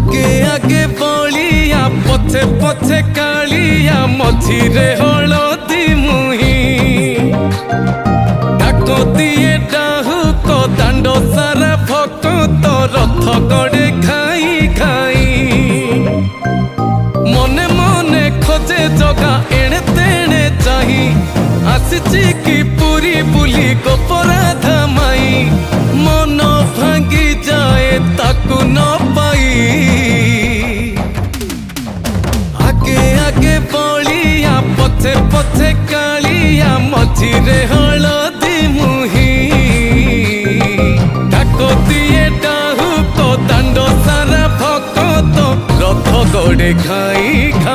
आगे आगे बलिया पछे पछे कालिया मझिरे हलदी मुही डाक दिए डाहुक दांड सारा भक्त रथ गड़े खाई खाई मने मने खोजे जगा एणे तेणे चाही आसिची की पूरी बुली गोपराधा माई मन भांगी जाए ताकू न पाई आगे आगे बलिया पछे पछे कालिया मझिरे हलदी मुही डाक दिए डाहुक दांड सारा भक्त रथ गड़े खाई खाई।